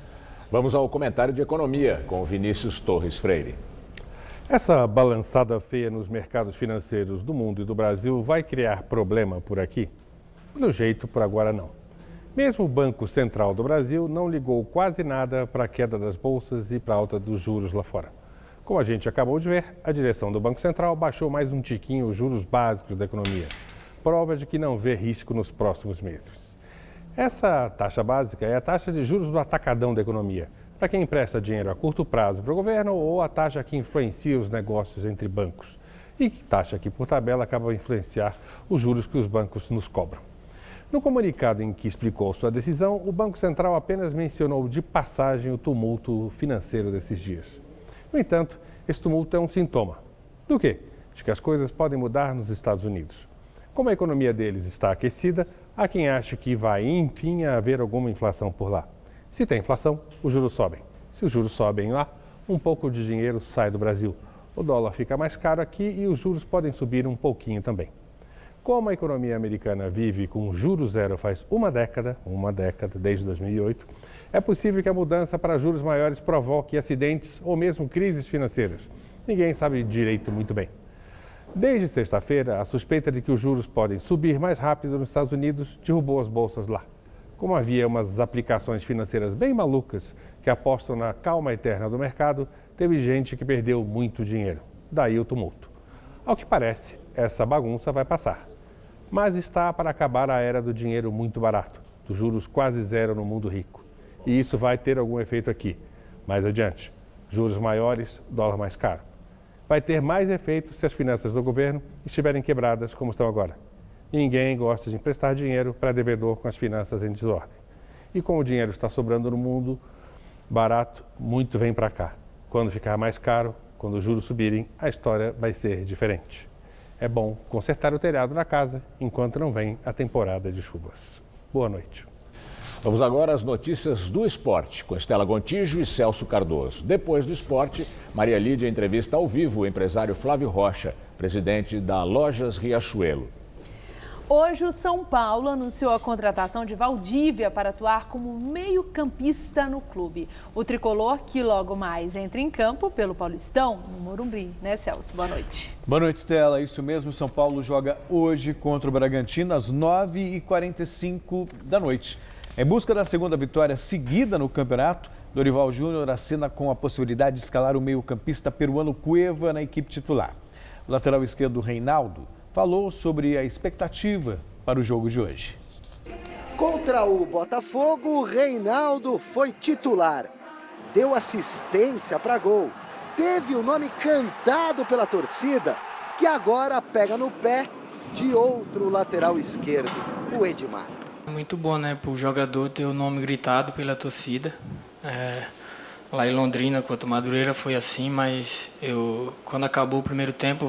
Vamos ao comentário de economia com Vinícius Torres Freire. Essa balançada feia nos mercados financeiros do mundo e do Brasil vai criar problema por aqui? Pelo jeito, por agora não. Mesmo o Banco Central do Brasil não ligou quase nada para a queda das bolsas e para a alta dos juros lá fora. Como a gente acabou de ver, a direção do Banco Central baixou mais um tiquinho os juros básicos da economia. Prova de que não vê risco nos próximos meses. Essa taxa básica é a taxa de juros do atacadão da economia, para quem empresta dinheiro a curto prazo para o governo ou a taxa que influencia os negócios entre bancos. E que taxa que, por tabela, acaba a influenciar os juros que os bancos nos cobram. No comunicado em que explicou sua decisão, o Banco Central apenas mencionou de passagem o tumulto financeiro desses dias. No entanto, Esse tumulto é um sintoma. Do quê? De que as coisas podem mudar nos Estados Unidos. Como a economia deles está aquecida, há quem ache que vai, enfim, haver alguma inflação por lá. Se tem inflação, os juros sobem. Se os juros sobem lá, um pouco de dinheiro sai do Brasil. O dólar fica mais caro aqui e os juros podem subir um pouquinho também. Como a economia americana vive com juros zero faz uma década, desde 2008, é possível que a mudança para juros maiores provoque acidentes ou mesmo crises financeiras. Ninguém sabe direito muito bem. Desde sexta-feira, a suspeita de que os juros podem subir mais rápido nos Estados Unidos derrubou as bolsas lá. Como havia umas aplicações financeiras bem malucas que apostam na calma eterna do mercado, teve gente que perdeu muito dinheiro. Daí o tumulto. Ao que parece, essa bagunça vai passar. Mas está para acabar a era do dinheiro muito barato, dos juros quase zero no mundo rico. E isso vai ter algum efeito aqui. Mais adiante, juros maiores, dólar mais caro. Vai ter mais efeito se as finanças do governo estiverem quebradas como estão agora. Ninguém gosta de emprestar dinheiro para devedor com as finanças em desordem. E como o dinheiro está sobrando no mundo barato, muito vem para cá. Quando ficar mais caro, quando os juros subirem, a história vai ser diferente. É bom consertar o telhado da casa enquanto não vem a temporada de chuvas. Boa noite. Vamos agora às notícias do esporte, com Estela Gontijo e Celso Cardoso. Depois do esporte, Maria Lídia entrevista ao vivo o empresário Flávio Rocha, presidente da Lojas Riachuelo. Hoje o São Paulo anunciou a contratação de Valdívia para atuar como meio-campista no clube. O tricolor que logo mais entra em campo pelo Paulistão, no Morumbi, né, Celso? Boa noite. Boa noite, Estela. Isso mesmo, o São Paulo joga hoje contra o Bragantino às 9h45 da noite. Em busca da segunda vitória seguida no campeonato, Dorival Júnior acena com a possibilidade de escalar o meio-campista peruano Cueva na equipe titular. O lateral esquerdo Reinaldo falou sobre a expectativa para o jogo de hoje. Contra o Botafogo, o Reinaldo foi titular. Deu assistência para gol. Teve o nome cantado pela torcida, que agora pega no pé de outro lateral esquerdo, o Edmar. Muito bom, né, para o jogador ter o nome gritado pela torcida. Lá em Londrina, contra o Madureira, foi assim, mas quando acabou o primeiro tempo,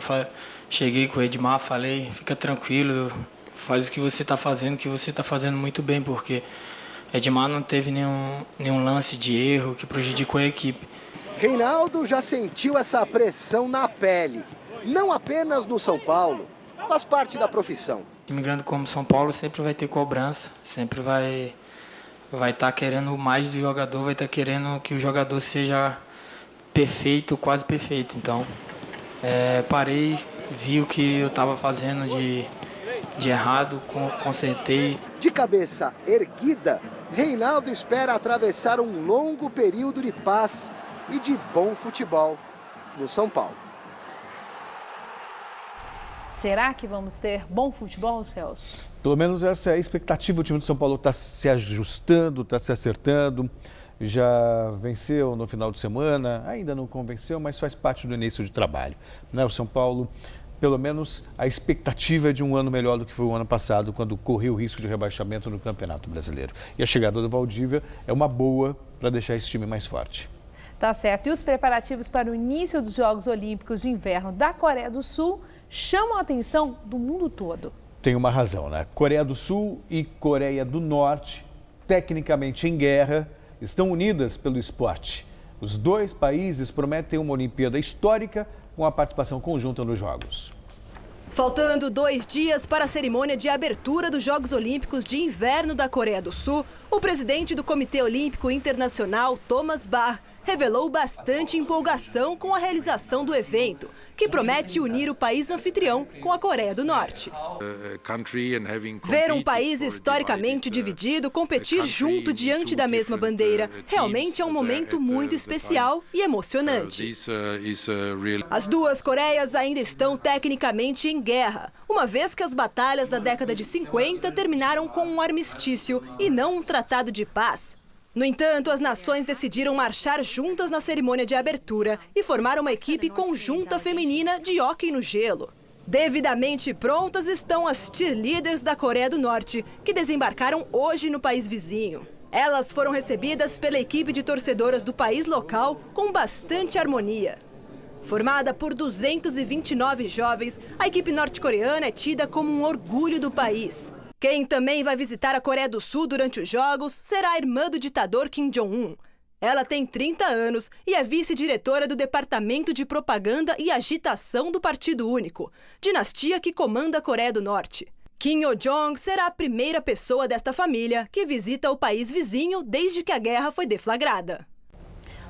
cheguei com o Edmar, falei, fica tranquilo, faz o que você está fazendo, que você está fazendo muito bem, porque Edmar não teve nenhum lance de erro que prejudicou a equipe. Reinaldo já sentiu essa pressão na pele, não apenas no São Paulo, faz parte da profissão. Time grande como São Paulo sempre vai ter cobrança, sempre vai estar querendo mais do jogador, vai estar querendo que o jogador seja perfeito, quase perfeito. Então, parei, vi o que eu estava fazendo de errado, consertei. De cabeça erguida, Reinaldo espera atravessar um longo período de paz e de bom futebol no São Paulo. Será que vamos ter bom futebol, Celso? Pelo menos essa é a expectativa. O time do São Paulo está se ajustando, está se acertando. Já venceu no final de semana, ainda não convenceu, mas faz parte do início de trabalho, né? O São Paulo, pelo menos a expectativa é de um ano melhor do que foi o ano passado, quando correu o risco de rebaixamento no Campeonato Brasileiro. E a chegada do Valdívia é uma boa para deixar esse time mais forte. Tá certo. E os preparativos para o início dos Jogos Olímpicos de Inverno da Coreia do Sul chamam a atenção do mundo todo. Tem uma razão, né? Coreia do Sul e Coreia do Norte, tecnicamente em guerra, estão unidas pelo esporte. Os dois países prometem uma Olimpíada histórica com a participação conjunta nos Jogos. Faltando 2 dias para a cerimônia de abertura dos Jogos Olímpicos de Inverno da Coreia do Sul, o presidente do Comitê Olímpico Internacional, Thomas Bach, revelou bastante empolgação com a realização do evento, que promete unir o país anfitrião com a Coreia do Norte. Ver um país historicamente dividido competir junto diante da mesma bandeira realmente é um momento muito especial e emocionante. As duas Coreias ainda estão tecnicamente em guerra, uma vez que as batalhas da década de 50 terminaram com um armistício e não um tratado de paz. No entanto, as nações decidiram marchar juntas na cerimônia de abertura e formar uma equipe conjunta feminina de hóquei no gelo. Devidamente prontas estão as cheerleaders da Coreia do Norte, que desembarcaram hoje no país vizinho. Elas foram recebidas pela equipe de torcedoras do país local com bastante harmonia. Formada por 229 jovens, a equipe norte-coreana é tida como um orgulho do país. Quem também vai visitar a Coreia do Sul durante os Jogos será a irmã do ditador Kim Jong-un. Ela tem 30 anos e é vice-diretora do Departamento de Propaganda e Agitação do Partido Único, dinastia que comanda a Coreia do Norte. Kim Yo-jong será a primeira pessoa desta família que visita o país vizinho desde que a guerra foi deflagrada.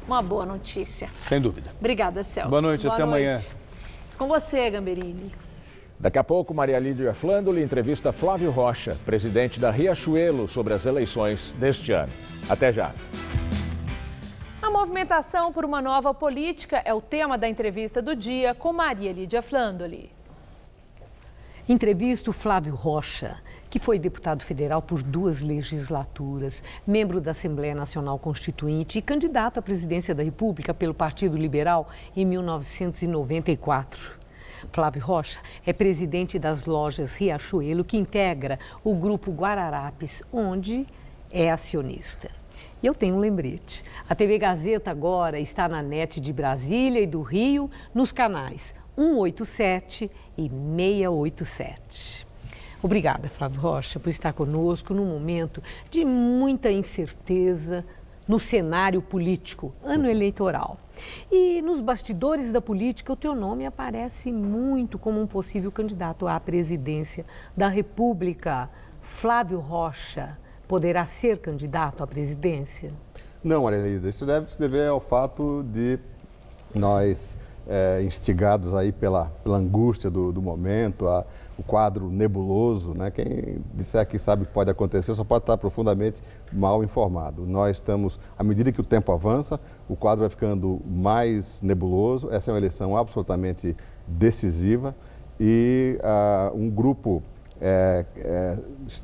Uma boa notícia. Sem dúvida. Obrigada, Celso. Boa noite, até amanhã. Com você, Gamberini. Daqui a pouco, Maria Lídia Flandoli entrevista Flávio Rocha, presidente da Riachuelo, sobre as eleições deste ano. Até já. A movimentação por uma nova política é o tema da entrevista do dia com Maria Lídia Flandoli. Entrevisto Flávio Rocha, que foi deputado federal por 2 legislaturas, membro da Assembleia Nacional Constituinte e candidato à presidência da República pelo Partido Liberal em 1994. Flávio Rocha é presidente das lojas Riachuelo, que integra o Grupo Guararapes, onde é acionista. E eu tenho um lembrete. A TV Gazeta agora está na NET de Brasília e do Rio, nos canais 187 e 687. Obrigada, Flávio Rocha, por estar conosco num momento de muita incerteza no cenário político, ano eleitoral. E nos bastidores da política, o teu nome aparece muito como um possível candidato à presidência da República. Flávio Rocha poderá ser candidato à presidência? Não, Maria Lídia, isso deve se dever ao fato de nós, instigados aí pela angústia do momento, o quadro nebuloso, né? Quem disser que sabe que pode acontecer só pode estar profundamente mal informado. Nós estamos, à medida que o tempo avança, o quadro vai ficando mais nebuloso. Essa é uma eleição absolutamente decisiva e um grupo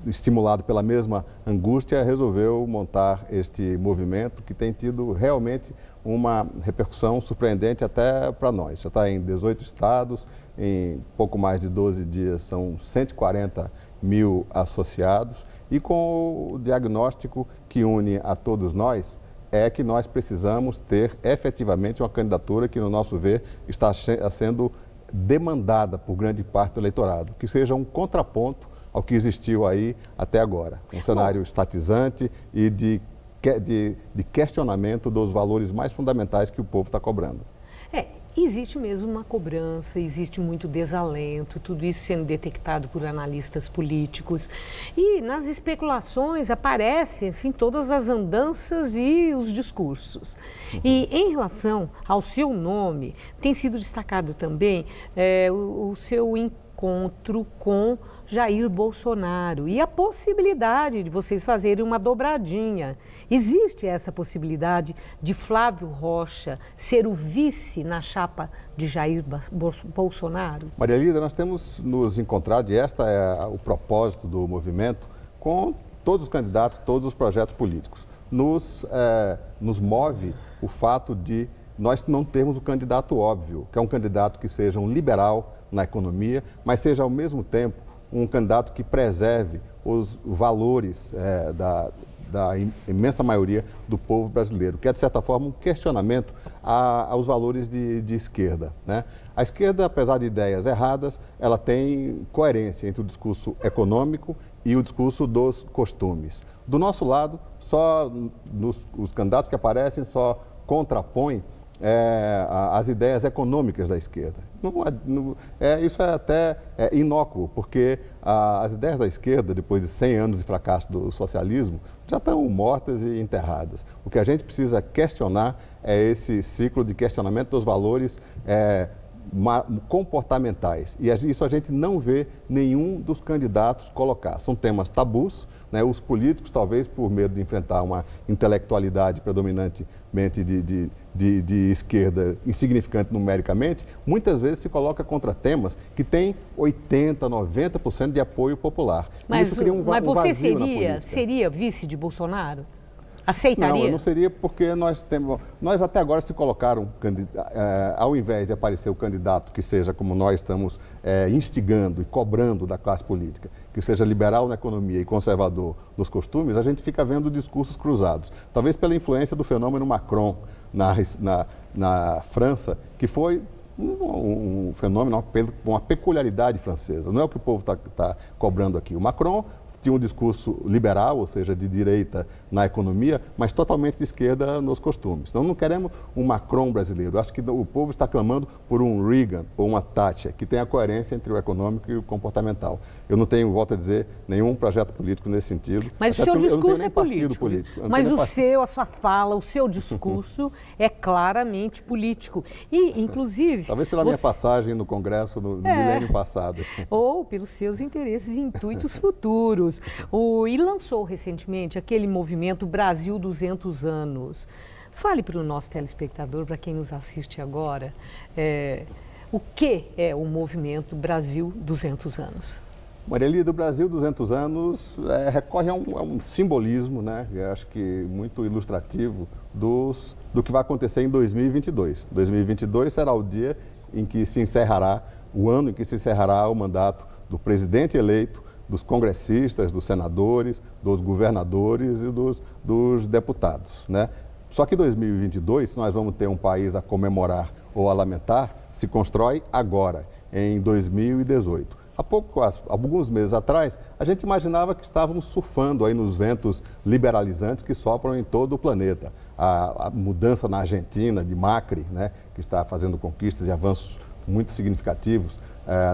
estimulado pela mesma angústia resolveu montar este movimento que tem tido realmente uma repercussão surpreendente até para nós. Já está em 18 estados, em pouco mais de 12 dias são 140 mil associados e com o diagnóstico que une a todos nós é que nós precisamos ter efetivamente uma candidatura que, no nosso ver, está sendo demandada por grande parte do eleitorado, que seja um contraponto ao que existiu aí até agora. Um cenário estatizante e de questionamento dos valores mais fundamentais que o povo está cobrando. Existe mesmo uma cobrança, existe muito desalento, tudo isso sendo detectado por analistas políticos. E nas especulações aparecem, enfim, todas as andanças e os discursos. E em relação ao seu nome, tem sido destacado também o seu encontro com Jair Bolsonaro e a possibilidade de vocês fazerem uma dobradinha. Existe essa possibilidade de Flávio Rocha ser o vice na chapa de Jair Bolsonaro? Maria Lídia, nós temos nos encontrado, e este é o propósito do movimento, com todos os candidatos, todos os projetos políticos. Nos move o fato de nós não termos o candidato óbvio, que é um candidato que seja um liberal na economia, mas seja ao mesmo tempo um candidato que preserve os valores da imensa maioria do povo brasileiro, que é, de certa forma, um questionamento aos valores de esquerda, né? A esquerda, apesar de ideias erradas, ela tem coerência entre o discurso econômico e o discurso dos costumes. Do nosso lado, só os candidatos que aparecem só contrapõem as ideias econômicas da esquerda. Isso é até inócuo, porque as ideias da esquerda, depois de 100 anos de fracasso do socialismo, já estão mortas e enterradas. O que a gente precisa questionar é esse ciclo de questionamento dos valores comportamentais. E isso a gente não vê nenhum dos candidatos colocar. São temas tabus, né? Os políticos, talvez por medo de enfrentar uma intelectualidade predominantemente de esquerda insignificante numericamente, muitas vezes se coloca contra temas que têm 80%, 90% de apoio popular. Mas, isso cria mas você seria vice de Bolsonaro? Aceitaria? Não, eu não seria, porque nós até agora se colocaram, ao invés de aparecer o candidato que seja como nós estamos instigando e cobrando da classe política, que seja liberal na economia e conservador nos costumes, a gente fica vendo discursos cruzados. Talvez pela influência do fenômeno Macron na França, que foi um fenômeno, uma peculiaridade francesa. Não é o que o povo está cobrando aqui. O Macron tinha um discurso liberal, ou seja, de direita na economia, mas totalmente de esquerda nos costumes. Então, não queremos um Macron brasileiro. Acho que o povo está clamando por um Reagan ou uma Thatcher, que tenha coerência entre o econômico e o comportamental. Eu não tenho, volto a dizer, nenhum projeto político nesse sentido. Mas o seu discurso é político. Mas a sua fala, o seu discurso é claramente político. E, inclusive... Talvez pela minha passagem no Congresso no milênio passado. Ou pelos seus interesses e intuitos futuros. E lançou recentemente aquele movimento Brasil 200 anos. Fale para o nosso telespectador, para quem nos assiste agora, o que é o movimento Brasil 200 anos? Maria Lídia, o Brasil 200 anos recorre a um simbolismo, né? Eu acho que muito ilustrativo do que vai acontecer em 2022. 2022 será o dia em que se encerrará, o ano em que se encerrará o mandato do presidente eleito, dos congressistas, dos senadores, dos governadores e dos deputados, né? Só que 2022, se nós vamos ter um país a comemorar ou a lamentar, se constrói agora, em 2018. Alguns meses atrás, a gente imaginava que estávamos surfando aí nos ventos liberalizantes que sopram em todo o planeta. A mudança na Argentina de Macri, né, que está fazendo conquistas e avanços muito significativos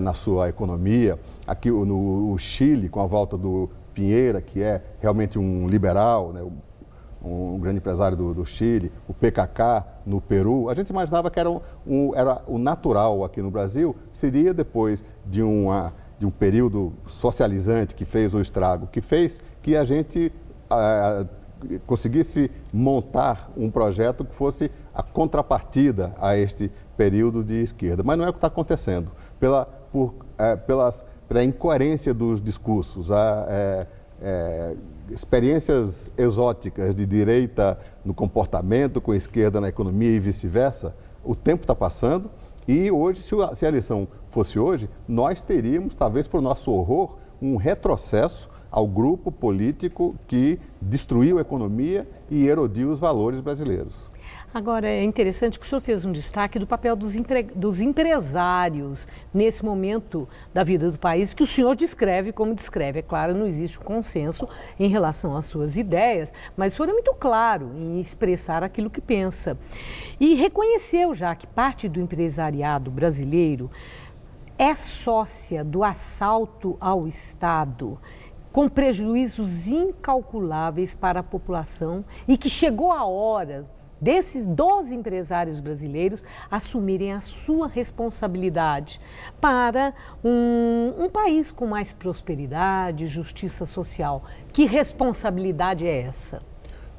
na sua economia. Aqui no Chile, com a volta do Piñera, que é realmente um liberal, né, um grande empresário do Chile, o PKK no Peru. A gente imaginava que era o natural aqui no Brasil, seria depois de um período socializante que fez o estrago, que fez que a gente conseguisse montar um projeto que fosse a contrapartida a este período de esquerda. Mas não é o que está acontecendo. Pela incoerência dos discursos, experiências exóticas de direita no comportamento, com a esquerda na economia e vice-versa, o tempo está passando e hoje, se a eleição fosse hoje, nós teríamos, talvez por nosso horror, um retrocesso ao grupo político que destruiu a economia e erodiu os valores brasileiros. Agora, é interessante que o senhor fez um destaque do papel dos empresários nesse momento da vida do país, que o senhor descreve como descreve. É claro, não existe um consenso em relação às suas ideias, mas o senhor é muito claro em expressar aquilo que pensa. E reconheceu já que parte do empresariado brasileiro é sócia do assalto ao Estado, com prejuízos incalculáveis para a população, e que chegou a hora dos empresários brasileiros assumirem a sua responsabilidade para um país com mais prosperidade, justiça social. Que responsabilidade é essa?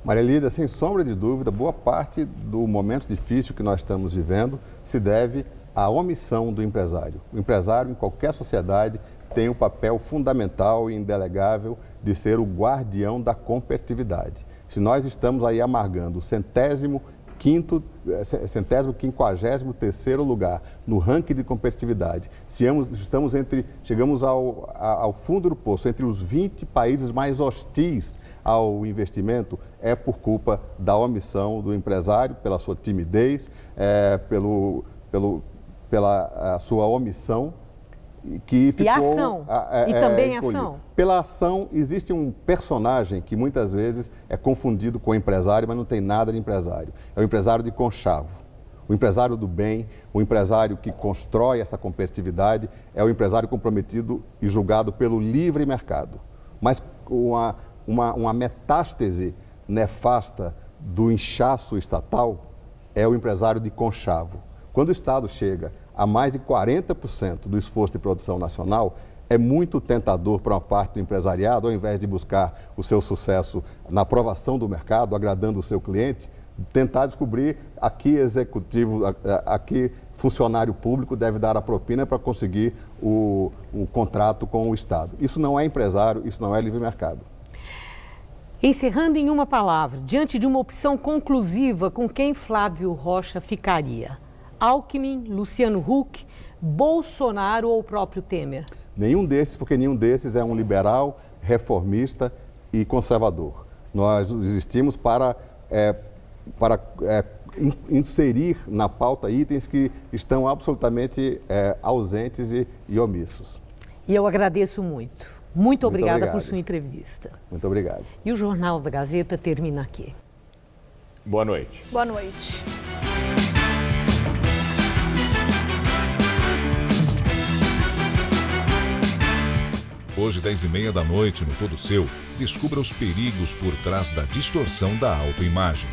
Maria Lídia, sem sombra de dúvida, boa parte do momento difícil que nós estamos vivendo se deve à omissão do empresário. O empresário, em qualquer sociedade, tem um papel fundamental e indelegável de ser o guardião da competitividade. Se nós estamos aí amargando o 150º lugar no ranking de competitividade, chegamos ao fundo do poço, entre os 20 países mais hostis ao investimento, é por culpa da omissão do empresário, pela sua timidez, pela sua omissão, que ficou, e ação, e também ação. Pela ação, existe um personagem que muitas vezes é confundido com o empresário, mas não tem nada de empresário. É o empresário de conchavo, o empresário do bem, o empresário que constrói essa competitividade, é o empresário comprometido e julgado pelo livre mercado. Mas uma metástase nefasta do inchaço estatal é o empresário de conchavo. Quando o Estado chega a mais de 40% do esforço de produção nacional, é muito tentador para uma parte do empresariado, ao invés de buscar o seu sucesso na aprovação do mercado, agradando o seu cliente, tentar descobrir a que funcionário público deve dar a propina para conseguir o contrato com o Estado. Isso não é empresário, isso não é livre mercado. Encerrando em uma palavra, diante de uma opção conclusiva, com quem Flávio Rocha ficaria? Alckmin, Luciano Huck, Bolsonaro ou o próprio Temer? Nenhum desses, porque nenhum desses é um liberal, reformista e conservador. Nós existimos para inserir na pauta itens que estão absolutamente ausentes e omissos. E eu agradeço muito. Muito obrigada por sua entrevista. Muito obrigado. E o Jornal da Gazeta termina aqui. Boa noite. Boa noite. Hoje, 10h30 da noite, no Todo Seu, descubra os perigos por trás da distorção da autoimagem.